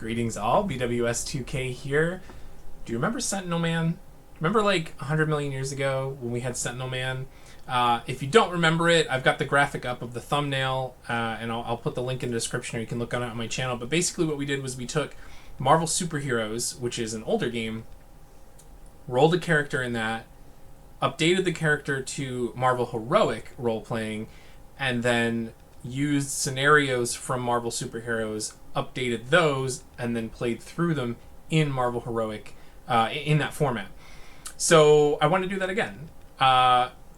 Greetings all, BWS2K here. Do you remember Sentinel Man? Remember like 100 million years ago when we had Sentinel Man? If you don't remember it, I've got the graphic up of the thumbnail, and I'll put the link in the description, or you can look on it on my channel. But basically what we did was we took Marvel Superheroes, which is an older game, rolled a character in that, updated the character to Marvel Heroic role-playing, and then used scenarios from Marvel Superheroes, updated those, and then played through them in Marvel Heroic in that format. So I want to do that again.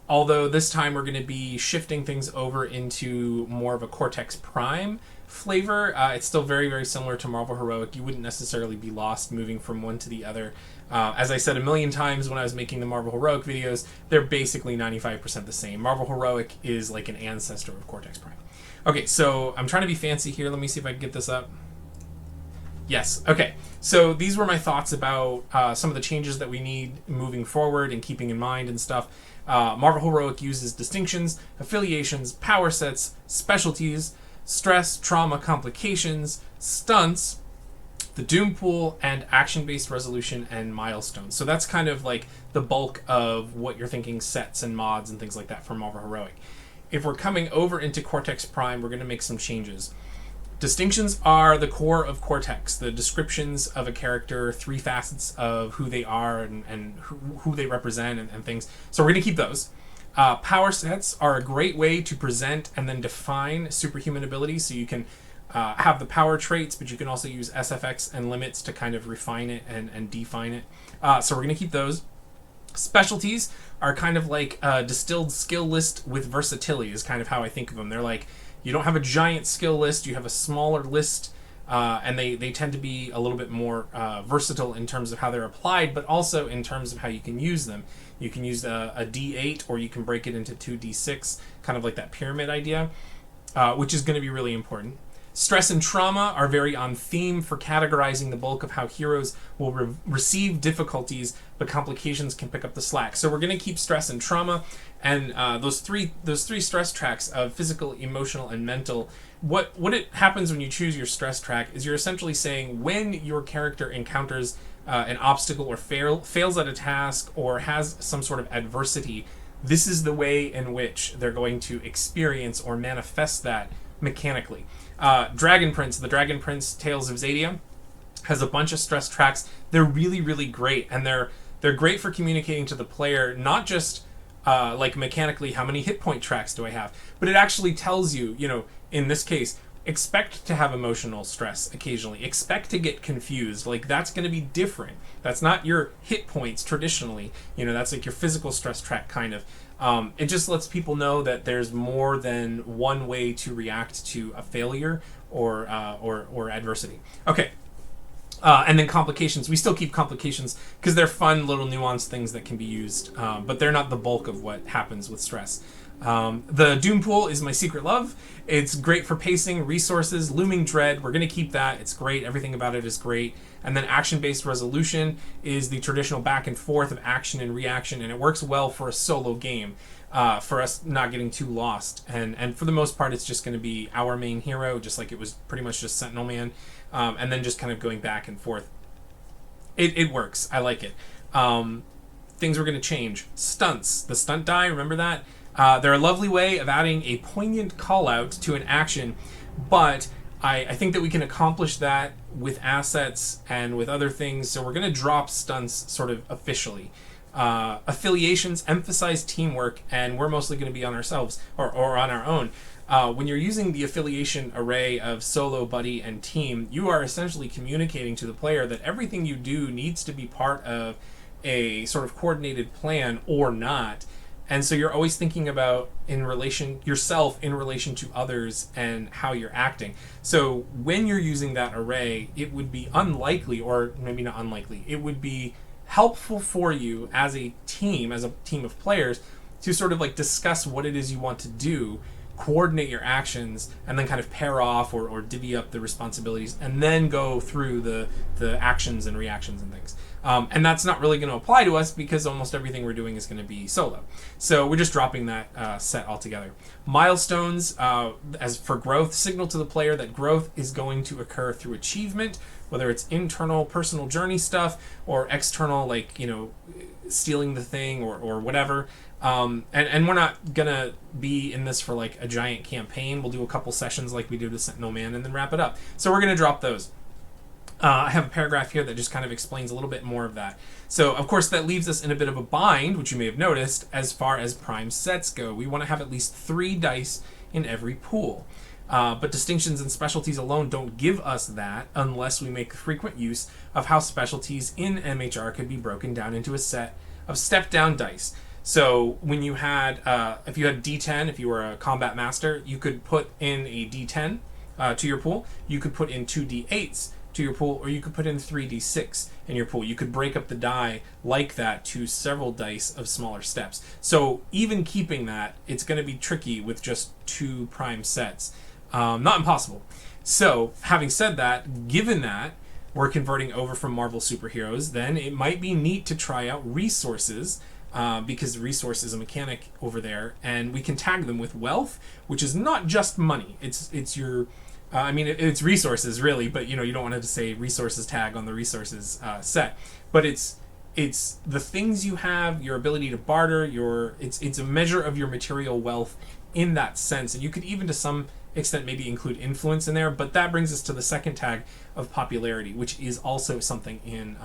Although this time we're going to be shifting things over into more of a Cortex Prime flavor. It's still very, very similar to Marvel Heroic. You wouldn't necessarily be lost moving from one to the other. As I said a million times when I was making the Marvel Heroic videos, they're basically 95% the same. Marvel Heroic is like an ancestor of Cortex Prime. Okay, so I'm trying to be fancy here. Let me see if I can get this up. Yes, okay. So these were my thoughts about some of the changes that we need moving forward and keeping in mind and stuff. Marvel Heroic uses distinctions, affiliations, power sets, specialties, stress, trauma, complications, stunts, the Doom Pool, and action-based resolution and milestones. So that's kind of like the bulk of what you're thinking sets and mods and things like that for Marvel Heroic. If we're coming over into Cortex Prime, we're going to make some changes. Distinctions are the core of Cortex, the descriptions of a character, 3 facets of who they are and who they represent and things. So we're going to keep those. Power sets are a great way to present and then define superhuman abilities. So you can have the power traits, but you can also use SFX and limits to kind of refine it and define it. So we're going to keep those. Specialties are kind of like a distilled skill list with versatility is kind of how I think of them. They're like, you don't have a giant skill list, you have a smaller list, and they tend to be a little bit more versatile in terms of how they're applied, but also in terms of how you can use them. You can use a D8, or you can break it into 2D6, kind of like that pyramid idea, which is going to be really important. Stress and trauma are very on theme for categorizing the bulk of how heroes will receive difficulties, but complications can pick up the slack. So we're going to keep stress and trauma, and those three stress tracks of physical, emotional, and mental. What it happens when you choose your stress track is you're essentially saying when your character encounters an obstacle or fails at a task or has some sort of adversity, this is the way in which they're going to experience or manifest that mechanically. Dragon Prince, the Dragon Prince Tales of Xadia, has a bunch of stress tracks. They're really, really great, and they're great for communicating to the player, not just like mechanically how many hit point tracks do I have, but it actually tells you, in this case, expect to have emotional stress occasionally. Expect to get confused. Like, that's going to be different. That's not your hit points traditionally. That's like your physical stress track kind of. It just lets people know that there's more than one way to react to a failure or adversity. Okay. And then complications. We still keep complications because they're fun little nuanced things that can be used, but they're not the bulk of what happens with stress. The Doom Pool is my secret love. It's great for pacing, resources, looming dread. We're going to keep that. It's great. Everything about it is great. And then action-based resolution is the traditional back and forth of action and reaction, and it works well for a solo game, for us not getting too lost. And for the most part, it's just going to be our main hero, just like it was pretty much just Sentinel Man, and then just kind of going back and forth. It works. I like it. Things we're going to change. Stunts. The stunt die, remember that? They're a lovely way of adding a poignant call-out to an action, but I think that we can accomplish that with assets and with other things, so we're going to drop stunts sort of officially. Affiliations emphasize teamwork, and we're mostly going to be on ourselves, or on our own. When you're using the affiliation array of solo, buddy, and team, you are essentially communicating to the player that everything you do needs to be part of a sort of coordinated plan or not. And so you're always thinking about yourself in relation to others and how you're acting. So when you're using that array, it would be unlikely, or maybe not unlikely, it would be helpful for you as a team of players, to sort of like discuss what it is you want to do coordinate your actions, and then kind of pair off or divvy up the responsibilities, and then go through the actions and reactions and things. And that's not really going to apply to us because almost everything we're doing is going to be solo. So we're just dropping that set altogether. Milestones, as for growth, signal to the player that growth is going to occur through achievement, whether it's internal personal journey stuff or external, like, stealing the thing or whatever. And we're not going to be in this for like a giant campaign. We'll do a couple sessions like we did with Sentinel Man and then wrap it up. So we're going to drop those. I have a paragraph here that just kind of explains a little bit more of that. So, of course, that leaves us in a bit of a bind, which you may have noticed, as far as prime sets go. We want to have at least 3 dice in every pool. But distinctions and specialties alone don't give us that unless we make frequent use of how specialties in MHR could be broken down into a set of step-down dice. So when you had, if you had D10, if you were a combat master, you could put in a D10 to your pool. You could put in 2 D8s to your pool, or you could put in 3d6 in your pool. You could break up the die like that to several dice of smaller steps. So even keeping that, it's going to be tricky with just 2 prime sets. Not impossible. So having said that, given that we're converting over from Marvel superheroes, then it might be neat to try out resources, because resource is a mechanic over there, and we can tag them with wealth, which is not just money. It's your it's resources, really, but you don't want to say resources tag on the resources set. But it's the things you have, your ability to barter, it's a measure of your material wealth in that sense. And you could even to some extent maybe include influence in there, but that brings us to the second tag of popularity, which is also something in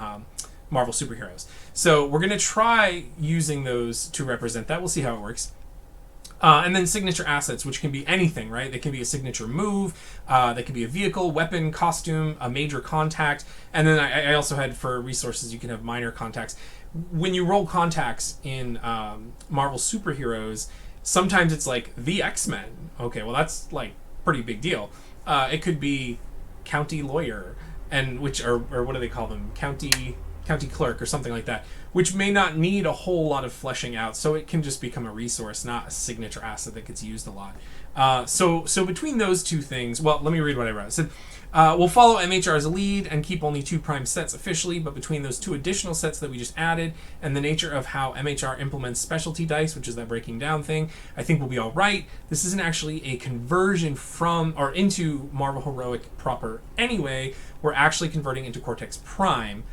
Marvel superheroes. So we're going to try using those to represent that. We'll see how it works. And then signature assets, which can be anything, right? They can be a signature move, they can be a vehicle, weapon, costume, a major contact, and then I also had for resources you can have minor contacts. When you roll contacts in Marvel superheroes, sometimes it's like the X-Men. Okay, well that's like pretty big deal. It could be county lawyer, and which or what do they call them? County clerk or something like that, which may not need a whole lot of fleshing out, so it can just become a resource, not a signature asset that gets used a lot. So between those two things, well, let me read what I wrote. I said, we'll follow MHR as a lead and keep only 2 prime sets officially, but between those 2 additional sets that we just added and the nature of how MHR implements specialty dice, which is that breaking down thing, I think we'll be all right. This isn't actually a conversion from or into Marvel Heroic proper anyway. We're actually converting into Cortex Prime,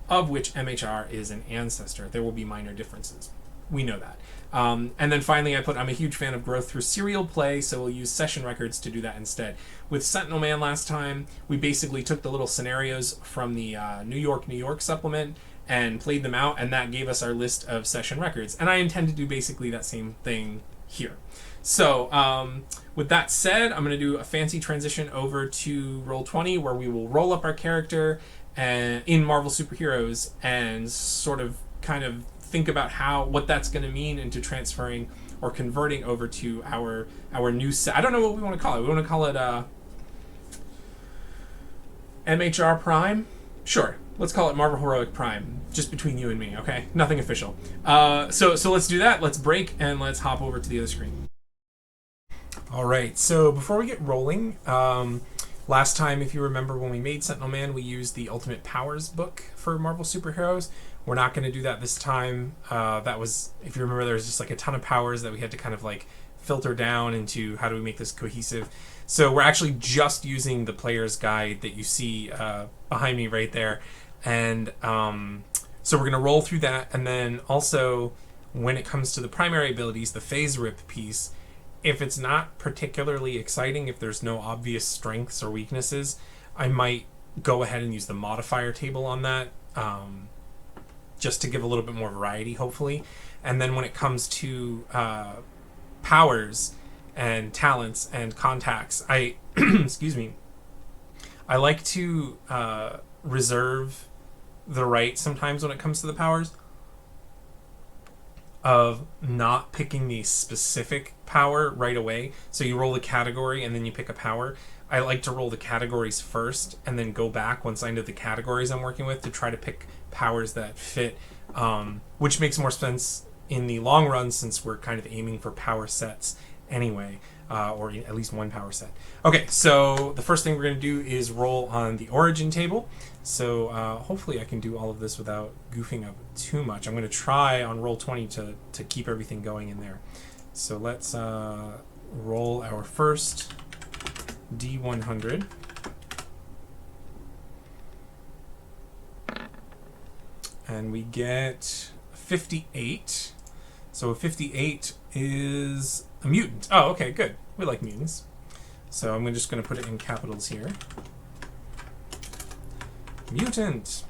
of which MHR is an ancestor. There will be minor differences. We know that. And then finally I put, I'm a huge fan of growth through serial play, so we'll use session records to do that instead. With Sentinel Man last time, we basically took the little scenarios from the New York supplement and played them out, and that gave us our list of session records. And I intend to do basically that same thing here. So with that said, I'm going to do a fancy transition over to Roll20, where we will roll up our character in Marvel superheroes and sort of kind of think about what that's going to mean into transferring or converting over to our new set. I don't know what we want to call it. We want to call it MHR Prime? Sure. Let's call it Marvel Heroic Prime, just between you and me, okay? Nothing official. So let's do that. Let's break and let's hop over to the other screen. All right. So before we get rolling, last time, if you remember, when we made Sentinel Man, we used the Ultimate Powers book for Marvel superheroes. We're not going to do that this time. That was, if you remember, there was just like a ton of powers that we had to kind of like filter down into how do we make this cohesive. So we're actually just using the player's guide that you see behind me right there. And so we're going to roll through that. And then also, when it comes to the primary abilities, the phase rip piece, if it's not particularly exciting, if there's no obvious strengths or weaknesses, I might go ahead and use the modifier table on that, just to give a little bit more variety, hopefully. And then when it comes to powers and talents and contacts, I excuse me, I like to reserve the right sometimes when it comes to the powers of not picking the specific power right away. So you roll the category and then you pick a power. I like to roll the categories first and then go back once I know the categories I'm working with to try to pick powers that fit, which makes more sense in the long run since we're kind of aiming for power sets anyway. or at least one power set. Okay, so the first thing we're going to do is roll on the origin table. So hopefully I can do all of this without goofing up too much. I'm going to try on roll 20 to keep everything going in there. So let's roll our first D100. And we get 58. So 58 is a mutant. Oh, okay, good. We like mutants. So I'm just going to put it in capitals here. Mutant.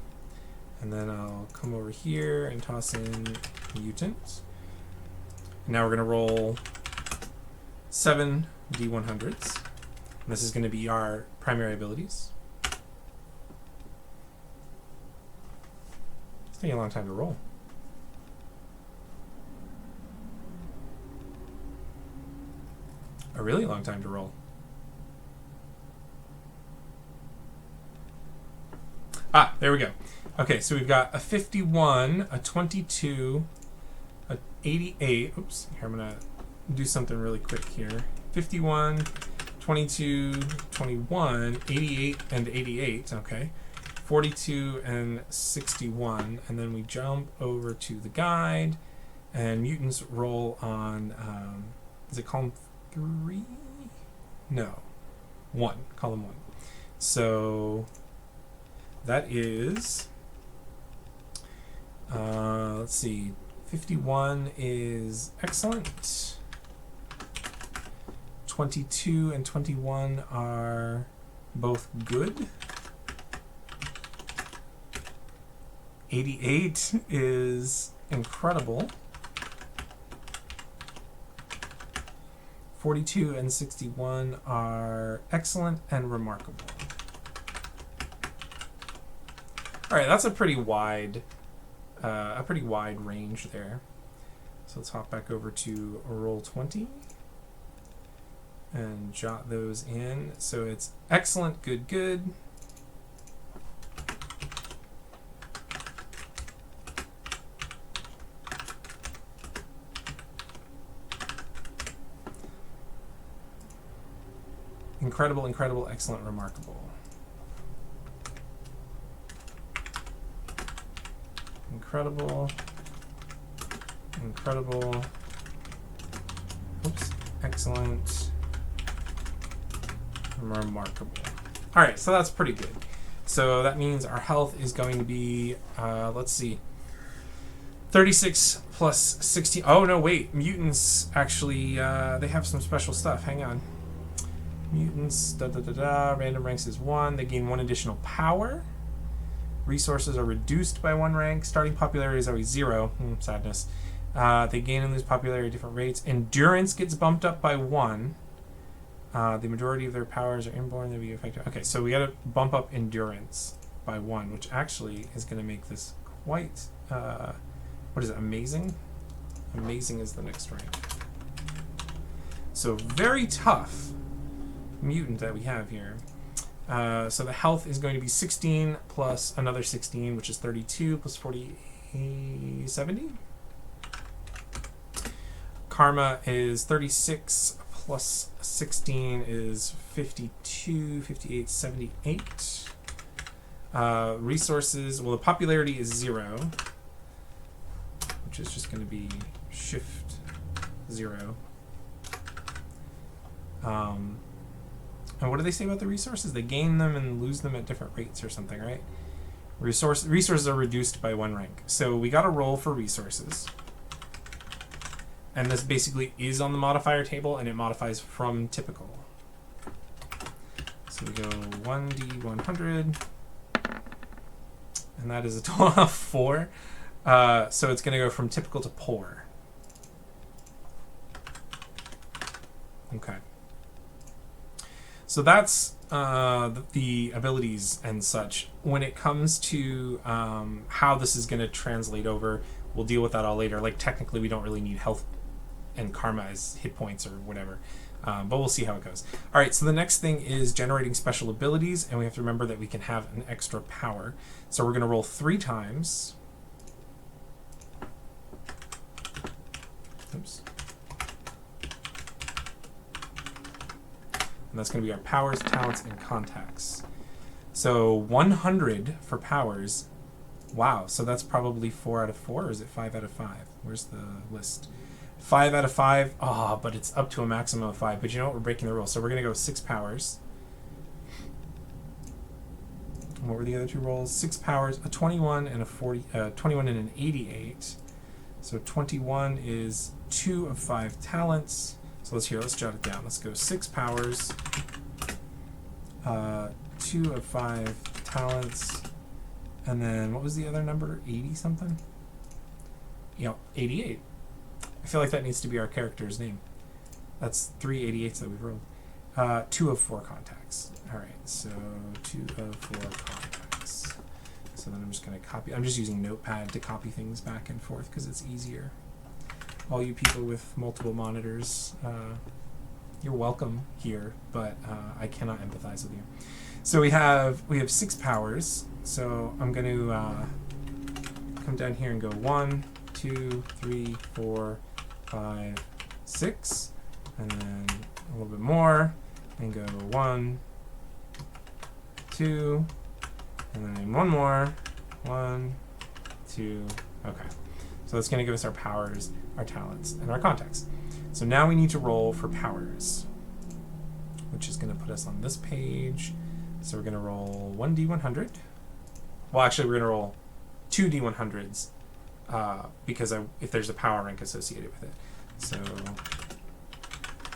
And then I'll come over here and toss in mutant. And now we're going to roll 7 D100s. And this is going to be our primary abilities. It's taking a long time to roll. A really long time to roll. Ah, there we go. Okay, so we've got a 51, a 22, a 88. Oops, here I'm going to do something really quick here. 51, 22, 21, 88, and 88. Okay. 42 and 61. And then we jump over to the guide. And mutants roll on, is it column 3? No. 1. Column 1. So that is, let's see, 51 is excellent. 22 and 21 are both good. 88 is incredible. 42 and 61 are excellent and remarkable. All right, that's a pretty wide range there. So let's hop back over to roll 20 and jot those in. So it's excellent, good, good. Incredible, incredible, excellent, remarkable. Incredible. Incredible. Oops. Excellent. Remarkable. All right, so that's pretty good. So that means our health is going to be, let's see, 36 plus 16. Oh, no, wait. Mutants actually, they have some special stuff. Hang on. Mutants, random ranks is 1. They gain 1 additional power. Resources are reduced by 1 rank. Starting popularity is always 0. Sadness. They gain and lose popularity at different rates. Endurance gets bumped up by 1. The majority of their powers are inborn. They'll be effective. Okay, so we got to bump up endurance by 1, which actually is going to make this quite, what is it, amazing? Amazing is the next rank. So very tough mutant that we have here. So the health is going to be 16 plus another 16, which is 32 plus 40, 70. Karma is 36 plus 16 is 52, 58, 78. Resources, well, the popularity is 0, which is just going to be shift 0. And what do they say about the resources? They gain them and lose them at different rates or something, right? Resources are reduced by 1 rank. So we got to roll for resources. And this basically is on the modifier table, and it modifies from typical. So we go 1d100. And that is a total of 4. So it's going to go from typical to poor. Okay. So that's the abilities and such. When it comes to how this is going to translate over, we'll deal with that all later. Like, technically, we don't really need health and karma as hit points or whatever. But we'll see how it goes. All right, so the next thing is generating special abilities, and we have to remember that we can have an extra power. So we're going to roll 3 times. Oops. And that's going to be our powers, talents, and contacts. So 100 for powers. Wow, so that's probably 4 out of 4, or is it 5 out of 5? Where's the list? 5 out of 5. Ah, but it's up to a maximum of 5. But you know what? We're breaking the rule. So we're going to go 6 powers. And what were the other two rolls? 6 powers, a 21 and a 21 and an 88. So 21 is 2 of 5 talents. So let's jot it down. Let's go 6 powers, 2 of 5 talents, and then what was the other number? 80 something? Yep, 88. I feel like that needs to be our character's name. That's 3 88s that we've rolled. 2 of 4 contacts. All right, so 2 of 4 contacts. So then I'm just going to copy. I'm just using Notepad to copy things back and forth because it's easier. All you people with multiple monitors, you're welcome here, but I cannot empathize with you. So we have 6 powers. So I'm going to come down here and go 1, 2, 3, 4, 5, 6, and then a little bit more, and go 1, 2, and then one more, 1, 2. Okay. So that's going to give us our powers, our talents, and our contacts. So now we need to roll for powers, which is going to put us on this page. So we're going to roll 1d100. Well, actually, we're going to roll 2d100s because if there's a power rank associated with it. So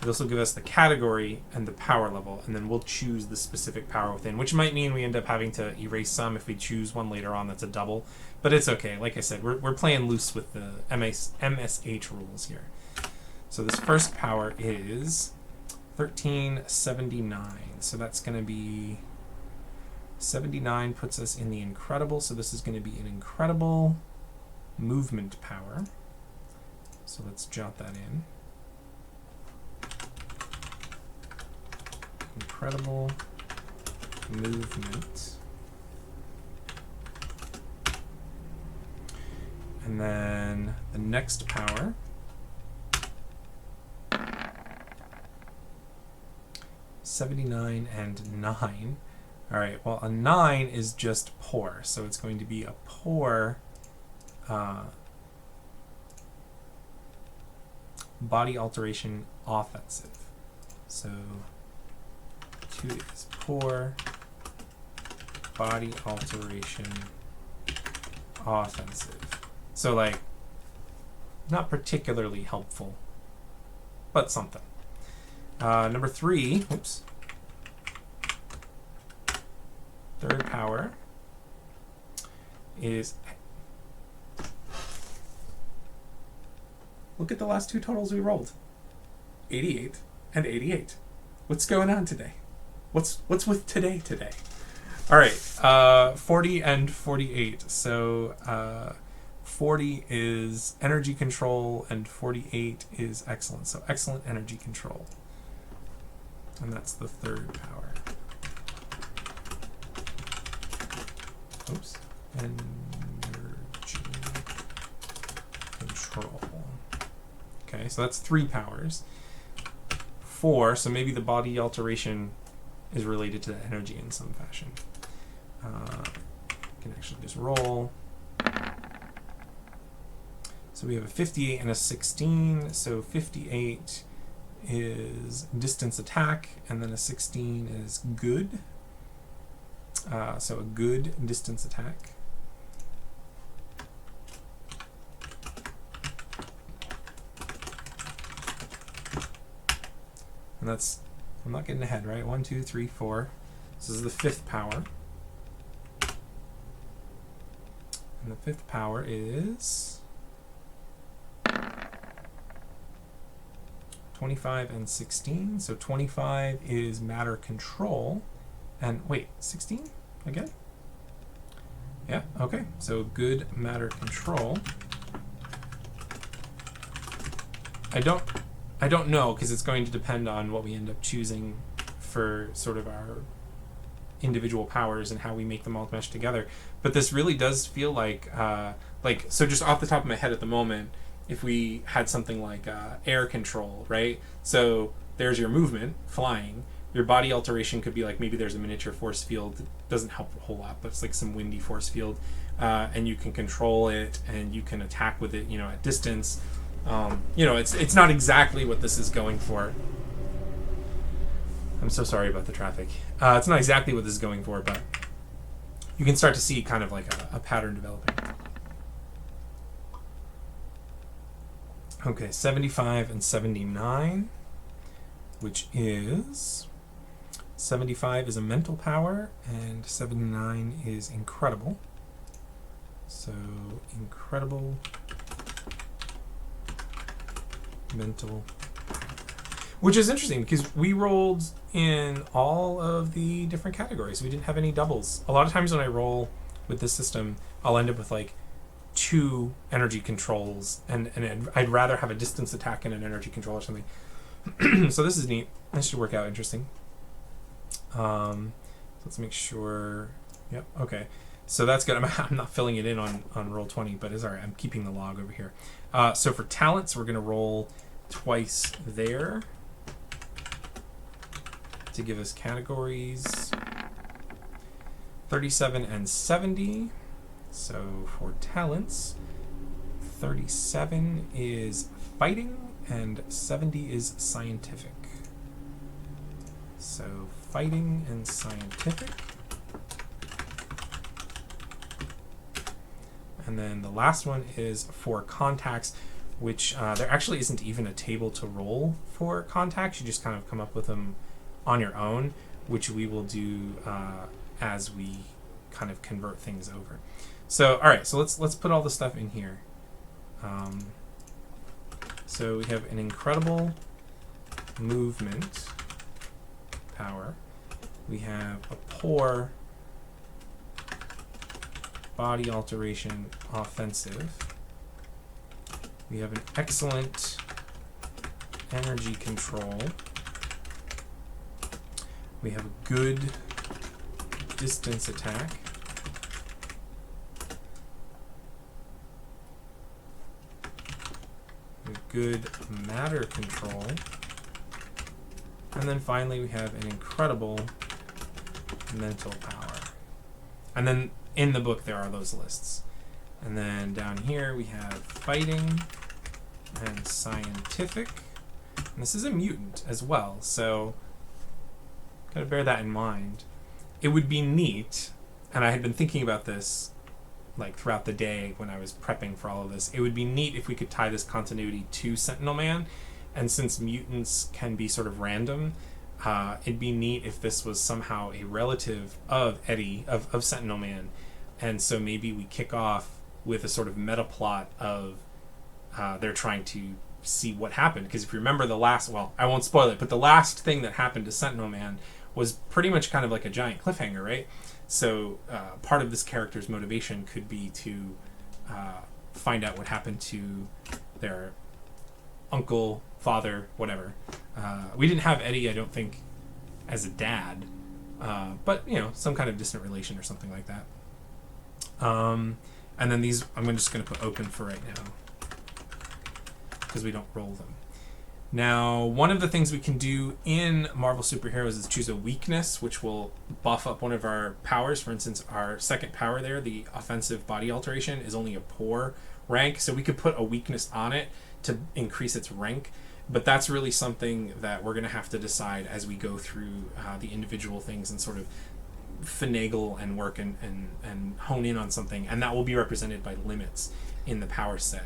this will give us the category and the power level, and then we'll choose the specific power within, which might mean we end up having to erase some if we choose one later on that's a double. But it's okay. Like I said, we're playing loose with the MSH rules here. So this first power is 1379. So that's going to be 79 puts us in the incredible. So this is going to be an incredible movement power. So let's jot that in. Incredible movement. And then the next power (79) and 9. All right, well, a 9 is just poor, so it's going to be a poor body alteration offensive. So 2 is poor body alteration offensive. So, like, not particularly helpful, but something. Number 3, oops. Third power is, look at the last two totals we rolled. 88 and 88. What's going on today? What's with today? All right, 40 and 48. So 40 is energy control and 48 is excellence. So excellent energy control. And that's the third power. Oops. Energy control. Okay, so that's 3 powers. 4, so maybe the body alteration is related to the energy in some fashion. Can actually just roll. So we have a 58 and a 16. So 58 is distance attack, and then a 16 is good. So a good distance attack. And that's, I'm not getting ahead, right? 1, 2, 3, 4. This is the 5th power. And the 5th power is 25 and 16. So 25 is matter control. And wait, 16 again? Yeah, okay. So good matter control. I don't know, because it's going to depend on what we end up choosing for sort of our individual powers and how we make them all mesh together. But this really does feel like so just off the top of my head at the moment, if we had something like air control, right? So there's your movement, flying, Your body alteration could be like maybe there's a miniature force field. It doesn't help a whole lot, but it's like some windy force field, and you can control it and you can attack with it, at distance. It's not exactly what this is going for. I'm so sorry about the traffic. It's not exactly what this is going for, but you can start to see kind of like a pattern developing. Okay, 75 and 79, which is 75 is a mental power and 79 is incredible. So incredible mental, which is interesting because we rolled in all of the different categories. We didn't have any doubles. A lot of times when I roll with this system, I'll end up with like 2 energy controls, and I'd rather have a distance attack and an energy control or something. So this is neat. This should work out interesting. Let's make sure. Yep. Okay. So that's good. I'm not filling it in on Roll20, but it's all right. I'm keeping the log over here. So for talents, we're going to roll twice there to give us categories 37 and 70. So for talents, 37 is fighting and 70 is scientific. So fighting and scientific. And then the last one is for contacts, which there actually isn't even a table to roll for contacts. You just kind of come up with them on your own, which we will do as we kind of convert things over. So, all right, so let's put all the stuff in here. So we have an incredible movement power. We have a poor body alteration offensive. We have an excellent energy control. We have a good distance attack. A good matter control. And then finally we have an incredible mental power. And then in the book there are those lists. And then down here we have fighting and scientific. And this is a mutant as well, so gotta bear that in mind. It would be neat, and I had been thinking about this like throughout the day when I was prepping for all of this, it would be neat if we could tie this continuity to Sentinel Man. And since mutants can be sort of random, it'd be neat if this was somehow a relative of Eddie, of Sentinel Man. And so maybe we kick off with a sort of meta plot of they're trying to see what happened. Because if you remember the last, well, I won't spoil it, but the last thing that happened to Sentinel Man was pretty much kind of like a giant cliffhanger, right? So part of this character's motivation could be to find out what happened to their uncle, father, whatever. We didn't have Eddie, I don't think, as a dad, but some kind of distant relation or something like that. And then these I'm just going to put open for right now because we don't roll them. Now, one of the things we can do in Marvel Superheroes is choose a weakness, which will buff up one of our powers. For instance, our second power there, the offensive body alteration, is only a poor rank, so we could put a weakness on it to increase its rank. But that's really something that we're going to have to decide as we go through the individual things and sort of finagle and work and hone in on something. And that will be represented by limits in the power set.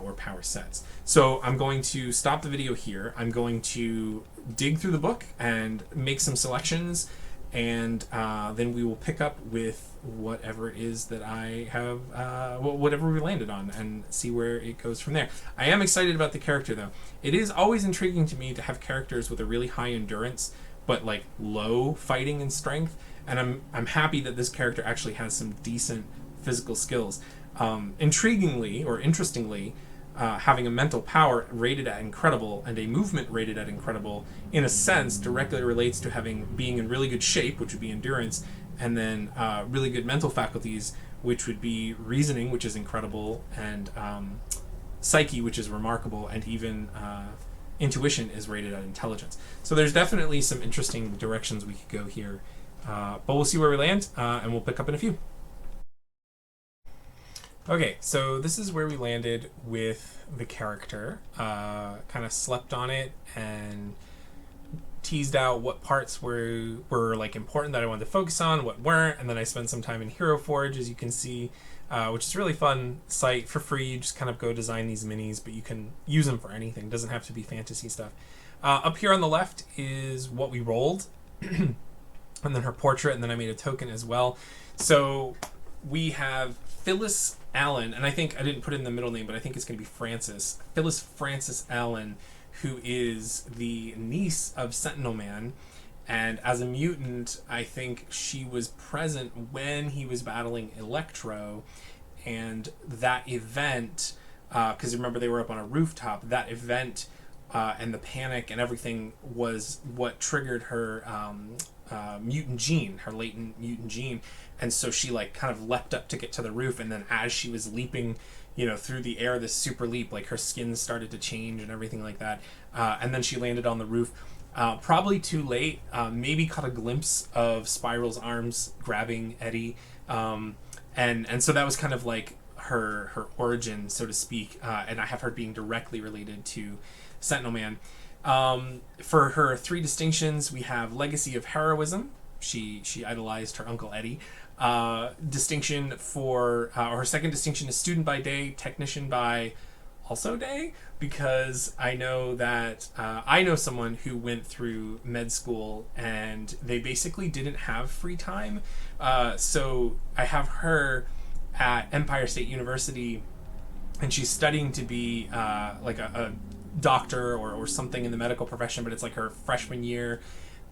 Or power sets. So I'm going to stop the video here. I'm going to dig through the book and make some selections, and then we will pick up with whatever it is that I have, whatever we landed on, and see where it goes from there. I am excited about the character, though. It is always intriguing to me to have characters with a really high endurance, but like low fighting and strength, and I'm happy that this character actually has some decent physical skills. Intriguingly or interestingly, having a mental power rated at incredible and a movement rated at incredible, in a sense, directly relates to being in really good shape, which would be endurance, and then really good mental faculties, which would be reasoning, which is incredible, and psyche, which is remarkable, and even intuition is rated at intelligence. So there's definitely some interesting directions we could go here. But we'll see where we land, and we'll pick up in a few. Okay, so this is where we landed with the character. Kind of slept on it and teased out what parts were like important that I wanted to focus on, what weren't, and then I spent some time in Hero Forge, as you can see, which is a really fun site for free. You just kind of go design these minis, but you can use them for anything. It doesn't have to be fantasy stuff. Up here on the left is what we rolled, and then her portrait, and then I made a token as well. So we have Phyllis Allen, and I think I didn't put in the middle name, but I think it's going to be Frances. Phyllis Frances Allen, who is the niece of Sentinel Man. And as a mutant, I think she was present when he was battling Electro. And that event, because remember they were up on a rooftop, that event and the panic and everything was what triggered her mutant gene, her latent mutant gene. And so she like kind of leapt up to get to the roof, and then as she was leaping, through the air, this super leap, like her skin started to change and everything like that. And then she landed on the roof. Probably too late. Maybe caught a glimpse of Spiral's arms grabbing Eddie. And so that was kind of like her origin, so to speak. And I have her being directly related to Sentinel Man. For her 3 distinctions, we have Legacy of Heroism. She idolized her uncle Eddie. Distinction for her second distinction is Student by Day, Technician by also day, because I know that I know someone who went through med school and they basically didn't have free time. So I have her at Empire State University, and she's studying to be like a doctor or something in the medical profession, but it's like her freshman year,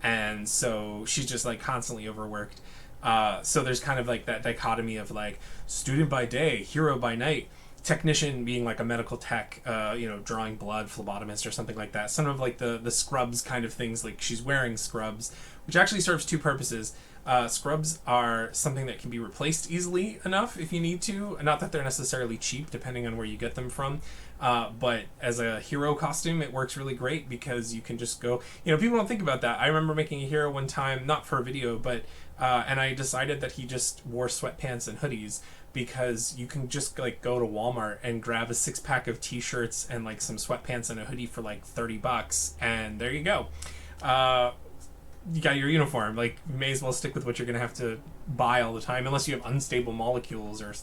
and so she's just like constantly overworked. So there's kind of like that dichotomy of like student by day, hero by night, technician being like a medical tech, drawing blood, phlebotomist or something like that. Some of like the scrubs kind of things, like she's wearing scrubs, which actually serves 2 purposes. Scrubs are something that can be replaced easily enough if you need to. Not that they're necessarily cheap, depending on where you get them from. But as a hero costume, it works really great because you can just go... people don't think about that. I remember making a hero one time, not for a video, but... and I decided that he just wore sweatpants and hoodies, because you can just like go to Walmart and grab a 6-pack of t-shirts and like some sweatpants and a hoodie for like $30, and there you go. You got your uniform. Like, you may as well stick with what you're gonna have to buy all the time, unless you have unstable molecules or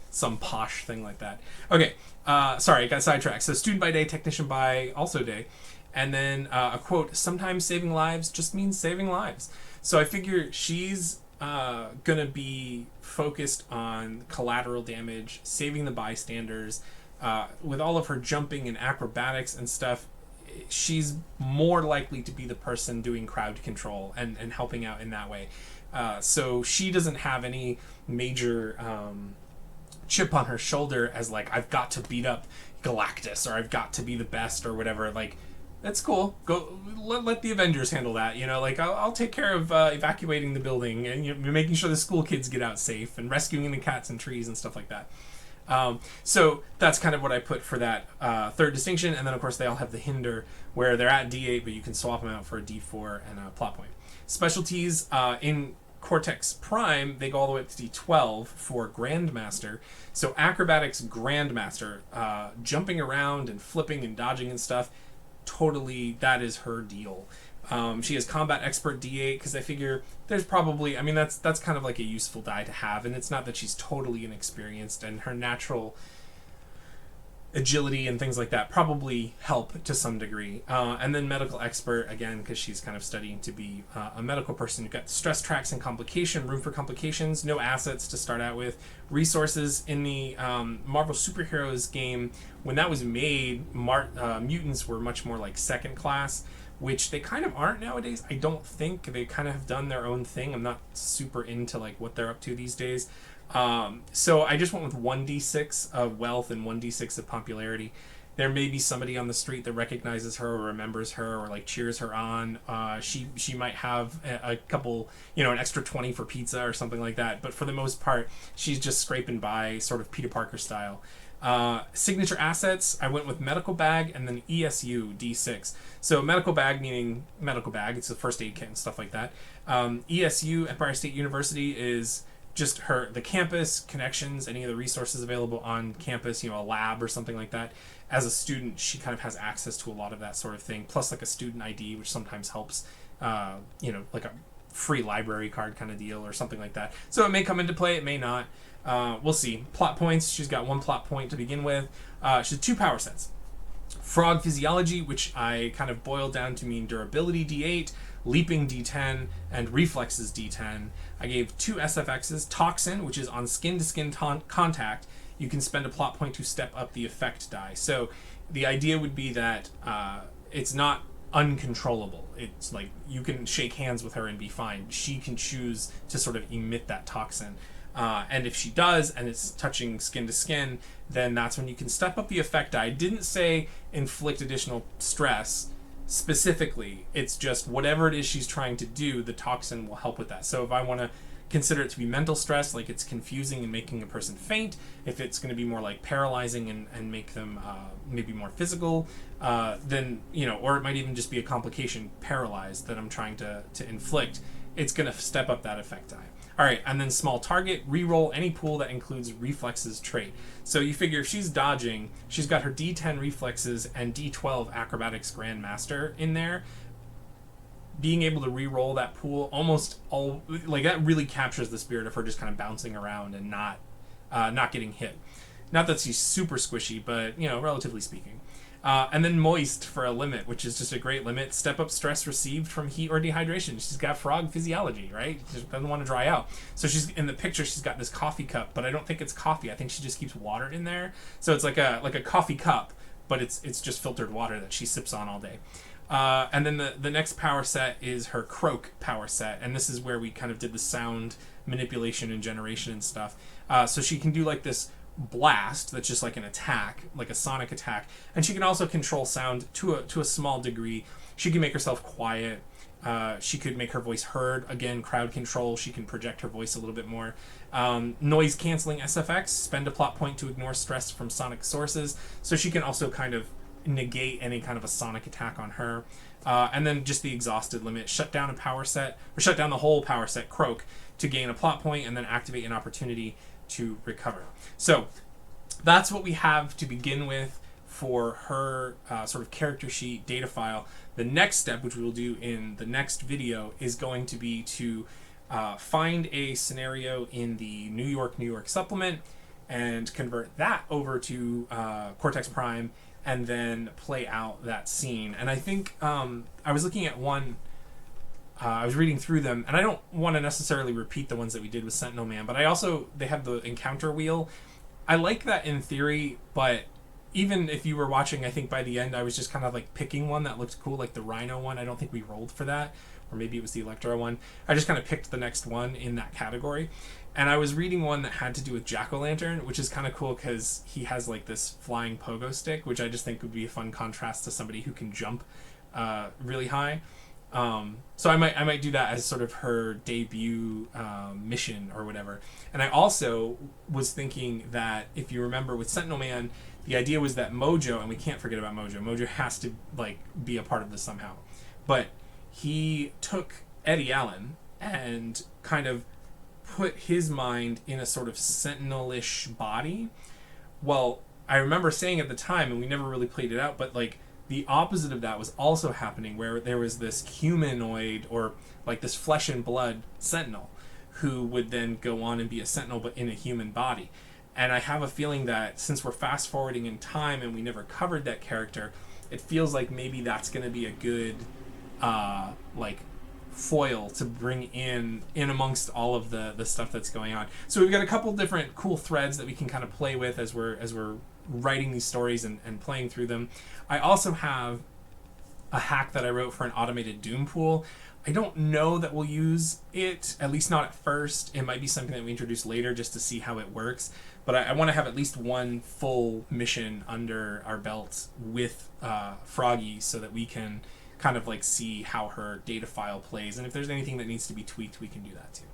some posh thing like that. Okay, sorry, I got sidetracked. So student by day, technician by also day, and then a quote: "Sometimes saving lives just means saving lives." So I figure she's gonna be focused on collateral damage, saving the bystanders. With all of her jumping and acrobatics and stuff, she's more likely to be the person doing crowd control and helping out in that way. So she doesn't have any major chip on her shoulder as like, I've got to beat up Galactus, or I've got to be the best, or whatever. Like, that's cool. Go let the Avengers handle that. Like I'll take care of evacuating the building and making sure the school kids get out safe and rescuing the cats and trees and stuff like that. So that's kind of what I put for that third distinction. And then of course they all have the hinder where they're at D8, but you can swap them out for a D4 and a plot point. Specialties in Cortex Prime, they go all the way up to D12 for Grandmaster. So acrobatics Grandmaster, jumping around and flipping and dodging and stuff. Totally, that is her deal. She has Combat Expert D8 because I figure there's probably, that's kind of like a useful die to have, and it's not that she's totally inexperienced, and her natural agility and things like that probably help to some degree. And then Medical Expert, again, because she's kind of studying to be a medical person. You've got Stress Tracks and Complication, Room for Complications, no assets to start out with. Resources in the Marvel Superheroes game, when that was made, mutants were much more like second class, which they kind of aren't nowadays. I don't think. They kind of have done their own thing. I'm not super into like what they're up to these days. So I just went with 1d6 of wealth and 1d6 of popularity. There may be somebody on the street that recognizes her or remembers her or like cheers her on. She might have a couple, an extra 20 for pizza or something like that. But for the most part, she's just scraping by, sort of Peter Parker style. Signature assets, I went with medical bag and then ESU D6. So medical bag meaning medical bag, it's the first aid kit and stuff like that. ESU, Empire State University, is just the campus connections, any of the resources available on campus, a lab or something like that. As a student, she kind of has access to a lot of that sort of thing, plus like a student ID, which sometimes helps, like a free library card kind of deal or something like that. So it may come into play, it may not. We'll see. Plot points, she's got 1 plot point to begin with. She has 2 power sets. Frog Physiology, which I kind of boiled down to mean durability D8, leaping D10, and reflexes D10. I gave 2 SFXs. Toxin, which is on skin-to-skin contact. You can spend a plot point to step up the effect die. So the idea would be that it's not uncontrollable. It's like you can shake hands with her and be fine. She can choose to sort of emit that toxin. And if she does, and it's touching skin to skin, then that's when you can step up the effect die. I didn't say inflict additional stress specifically. It's just whatever it is she's trying to do, the toxin will help with that. So if I want to consider it to be mental stress, like it's confusing and making a person faint, if it's going to be more like paralyzing and make them maybe more physical, then, or it might even just be a complication, paralyzed, that I'm trying to inflict, it's going to step up that effect die. All right, and then small target, re-roll any pool that includes reflexes trait. So you figure if she's dodging, she's got her D10 reflexes and D12 acrobatics grandmaster in there. Being able to re-roll that pool almost all, like that really captures the spirit of her just kind of bouncing around and not getting hit. Not that she's super squishy, but, relatively speaking. And then moist for a limit, which is just a great limit. Step up stress received from heat or dehydration. She's got frog physiology, right? She doesn't want to dry out. So she's in the picture, she's got this coffee cup, but I don't think it's coffee. I think she just keeps water in there. So it's like a coffee cup, but it's just filtered water that she sips on all day. And then the next power set is her croak power set, and this is where we kind of did the sound manipulation and generation and stuff. So she can do like this blast that's just like an attack, like a sonic attack, and she can also control sound to a small degree. She can make herself quiet. She could make her voice heard. Again, crowd control. She can project her voice a little bit more. Noise canceling SFX. Spend a plot point to ignore stress from sonic sources. So she can also kind of negate any kind of a sonic attack on her. And then just the exhausted limit. Shut down a power set, or shut down the whole power set, croak, to gain a plot point, and then activate an opportunity to recover. So that's what we have to begin with for her sort of character sheet data file. The next step, which we will do in the next video, is going to be to find a scenario in the New York supplement and convert that over to Cortex Prime and then play out that scene. And I think I was looking at one, I was reading through them, and I don't want to necessarily repeat the ones that we did with Sentinel Man, but they have the encounter wheel. I like that in theory, but even if you were watching, I think by the end I was just kind of like picking one that looked cool, like the Rhino one. I don't think we rolled for that, or maybe it was the Electro one. I just kind of picked the next one in that category. And I was reading one that had to do with Jack-O-Lantern, which is kind of cool because he has like this flying pogo stick, which I just think would be a fun contrast to somebody who can jump really high. So I might do that as sort of her debut mission or whatever. And I also was thinking that if you remember with Sentinel Man, the idea was that Mojo, and we can't forget about Mojo. Mojo has to like be a part of this somehow. But he took Eddie Allen and kind of put his mind in a sort of Sentinel-ish body. Well, I remember saying at the time, and we never really played it out, but like the opposite of that was also happening, where there was this humanoid or like this flesh and blood Sentinel who would then go on and be a Sentinel but in a human body. And I have a feeling that since we're fast forwarding in time and we never covered that character, it feels like maybe that's going to be a good like foil to bring in amongst all of the stuff that's going on. So we've got a couple different cool threads that we can kind of play with as we're writing these stories and playing through them. I also have a hack that I wrote for an automated Doom pool. I don't know that we'll use it, at least not at first. It might be something that we introduce later just to see how it works. But I want to have at least one full mission under our belt with Phroggy so that we can kind of like see how her data file plays, and if there's anything that needs to be tweaked, we can do that too.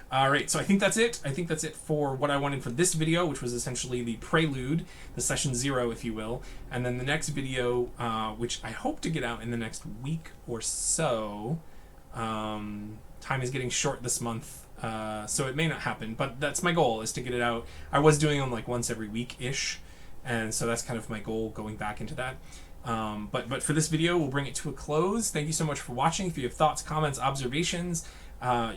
All right, so I think that's it. I think that's it for what I wanted for this video, which was essentially the prelude, the session 0, if you will. And then the next video, which I hope to get out in the next week or so. Time is getting short this month, so it may not happen, but that's my goal, is to get it out. I was doing them like once every week-ish, and so that's kind of my goal going back into that. But for this video, we'll bring it to a close. Thank you so much for watching. If you have thoughts, comments, observations,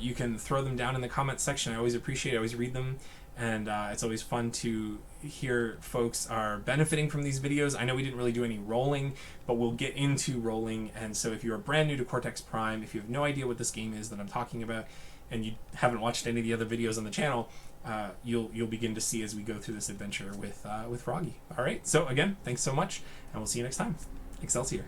you can throw them down in the comments section. I always appreciate it. I always read them, and it's always fun to hear folks are benefiting from these videos. I know we didn't really do any rolling, but we'll get into rolling. And so if you're brand new to Cortex Prime, if you have no idea what this game is that I'm talking about, and you haven't watched any of the other videos on the channel, you'll begin to see as we go through this adventure with Phroggy. All right, so again, thanks so much, and we'll see you next time. Excelsior.